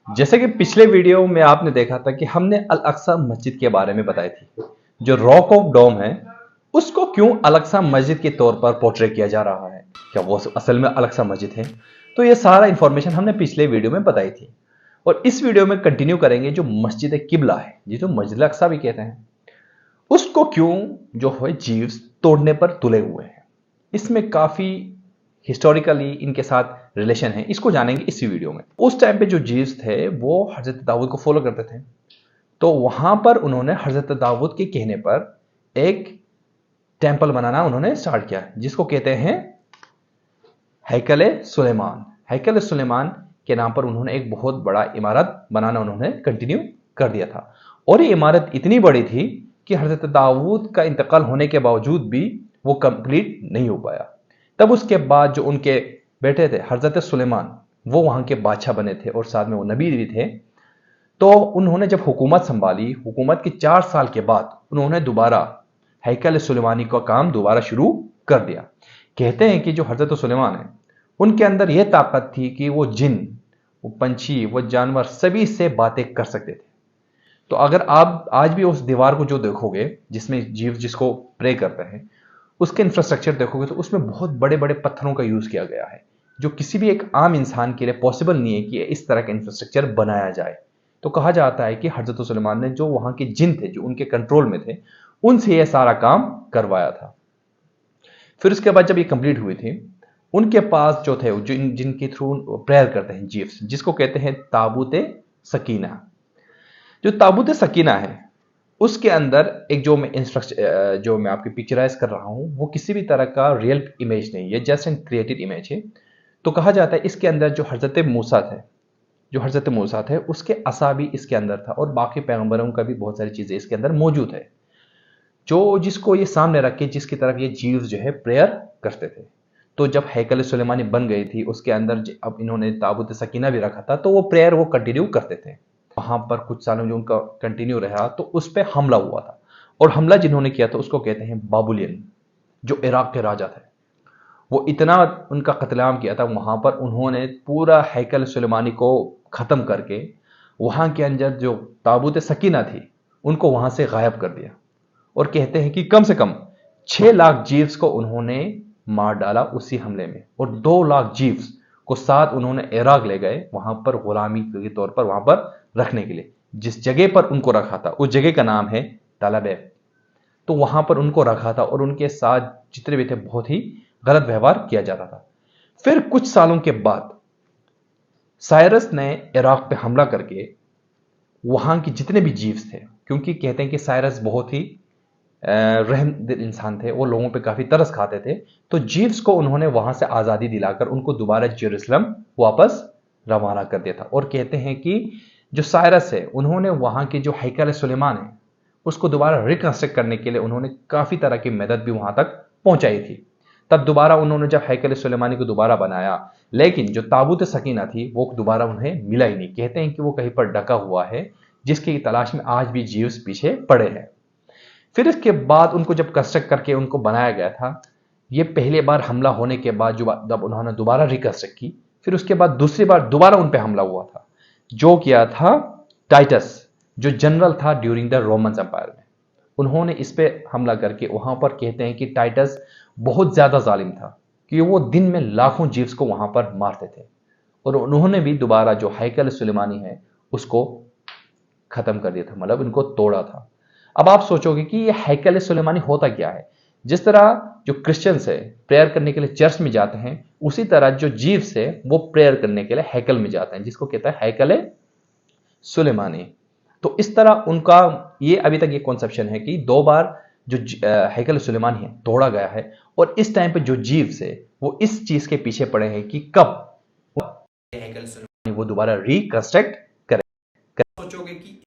जैसे कि पिछले वीडियो में आपने देखा था कि हमने अल अक्सा मस्जिद के बारे में बताई थी। जो रॉक ऑफ डोम है उसको क्यों अल अक्सा मस्जिद के तौर पर पोर्ट्रे किया जा रहा है, क्या वो असल में अल अक्सा मस्जिद है? तो ये सारा इंफॉर्मेशन हमने पिछले वीडियो में बताई थी और इस वीडियो में कंटिन्यू करेंगे। जो मस्जिद किबला है जिसे मस्जिद अल अक्सा भी कहते हैं, उसको क्यों जो है जीव्स तोड़ने पर तुले हुए हैं। इसमें काफी हिस्टोरिकली इनके साथ रिलेशन है, इसको जानेंगे इसी वीडियो में। उस टाइम पे जो जीव्स थे वो हजरत दाऊद को फॉलो करते थे, तो वहां पर उन्होंने हजरत दाऊद के कहने पर एक टेंपल बनाना उन्होंने स्टार्ट किया, जिसको कहते हैं हैकल सुलेमान। हैकल सुलेमान के नाम पर उन्होंने एक बहुत बड़ा इमारत बनाना उन्होंने कंटिन्यू कर दिया था। और ये इमारत इतनी बड़ी थी कि हजरत दाऊद का इंतकाल होने के बावजूद भी वो कंप्लीट नहीं हो पाया। तब उसके बाद जो उनके बेटे थे हजरत सुलेमान, वो वहां के बादशाह बने थे और साथ में वो नबी भी थे। तो उन्होंने जब हुकूमत संभाली, हुकूमत के 4 साल के बाद उन्होंने दोबारा हैकल सुलेमानी का काम दोबारा शुरू कर दिया। कहते हैं कि जो हजरत सुलेमान है उनके अंदर यह ताकत थी कि वो जिन, वो पंछी, वो जानवर सभी से बातें कर सकते थे। तो अगर आप आज भी उस दीवार को जो देखोगे जिसमें जीव जिसको प्रे करते हैं, उसके इंफ्रास्ट्रक्चर देखोगे तो उसमें बहुत बड़े बड़े पत्थरों का यूज किया गया है, जो किसी भी एक आम इंसान के लिए पॉसिबल नहीं है कि इस तरह का इंफ्रास्ट्रक्चर बनाया जाए। तो कहा जाता है कि हजरत सुलेमान ने जो वहां के जिन थे जो उनके कंट्रोल में थे, उनसे यह सारा काम करवाया था। फिर उसके बाद जब ये कंप्लीट हुई थी, उनके पास जो थे जो जिनके थ्रू प्रेयर करते हैं जीव्स, जिसको कहते हैं ताबूत सकीना। जो ताबूत सकीना है उसके अंदर एक जो मैं इंस्ट्रक्शन जो मैं आपकी पिक्चराइज कर रहा हूं, वो किसी भी तरह का रियल इमेज नहीं है, जस्ट एन क्रिएटेड इमेज है। तो कहा जाता है इसके अंदर जो हजरत मूसा थे उसके असा भी इसके अंदर था, और बाकी पैगंबरों का भी बहुत सारी चीजें इसके अंदर मौजूद है, जो जिसको ये सामने रख के जिसकी तरफ ये जीव जो है प्रेयर करते थे। तो जब हैकल सुलेमानी बन गई थी, उसके अंदर अब इन्होंने ताबूत सकीना भी रखा था, तो वो प्रेयर वो कंटिन्यू करते थे। वहां पर कुछ सालों जो उनका कंटिन्यू रहा तो उस पर हमला हुआ था, और हमला जिन्होंने किया था उसको कहते हैं बाबुलियन, जो इराक के राजा थे। वो इतना उनका कत्लेआम किया था वहां पर, उन्होंने पूरा हैकल सुलेमानी को खत्म करके वहां के अंदर जो ताबूत सकीना थी उनको वहां से गायब कर दिया। और कहते हैं कि कम से कम 6 लाख जीव्स को उन्होंने मार डाला उसी हमले में, और 2 लाख जीव्स को साथ उन्होंने इराक ले गए वहां पर गुलामी के तौर पर वहां पर रखने के लिए। जिस जगह पर उनको रखा था उस जगह का नाम है तलबैब। तो वहां पर उनको रखा था और उनके साथ जितने भी थे बहुत ही गलत व्यवहार किया जाता था। फिर कुछ सालों के बाद साइरस ने इराक पे हमला करके वहां के जितने भी जीव्स थे, क्योंकि कहते हैं कि साइरस बहुत ही रहम दिल इंसान थे, वो लोगों पे काफी तरस खाते थे, तो जीव्स को उन्होंने वहां से आजादी दिलाकर उनको दोबारा जेरूसलम वापस रवाना कर दिया था। और कहते हैं कि जो साइरस है उन्होंने वहां की जो हैकल सुलेमान है उसको दोबारा रिकंस्ट्रक्ट करने के लिए उन्होंने काफी तरह की मदद भी वहां तक पहुंचाई थी। तब दोबारा उन्होंने जब हैकल सुलेमानी को दोबारा बनाया, लेकिन जो ताबूत सकीना थी वो दोबारा उन्हें मिला ही नहीं। कहते हैं कि वो कहीं पर ढका हुआ है, जिसकी तलाश में आज भी जीव्स पीछे पड़े हैं। फिर इसके बाद उनको जब कंस्ट्रक्ट करके उनको बनाया गया था, ये पहले बार हमला होने के बाद जब उन्होंने दोबारा रिकंस्ट्रक्ट की, फिर उसके बाद दूसरी बार दोबारा उन पे हमला हुआ था, जो किया था टाइटस, जो जनरल था ड्यूरिंग द रोमन एम्पायर में। उन्होंने इस पे हमला करके वहां पर कहते हैं कि टाइटस बहुत ज्यादा जालिम था, कि वो दिन में लाखों जीव्स को वहां पर मारते थे, और उन्होंने भी दोबारा जो हैकल सुलेमानी है उसको खत्म कर दिया था, मतलब इनको तोड़ा था। अब आप सोचोगे कि ये हैकल सुलेमानी होता क्या है। जिस तरह जो क्रिश्चियंस है प्रेयर करने के लिए चर्च में जाते हैं, उसी तरह जो जीव्स है वो प्रेयर करने के लिए हैकल में जाते हैं, जिसको कहता है हैकल सुलेमानी। तो इस तरह उनका ये अभी तक ये कॉन्सेप्शन है कि 2 बार जो हैकल सुलेमानी है तोड़ा गया है, और इस टाइम पे जो जीव्स है वो इस चीज के पीछे पड़े हैं कि कब हैकल सुलेमानी वो दोबारा रिकंस्ट्रक्ट करें। सोचोगे कि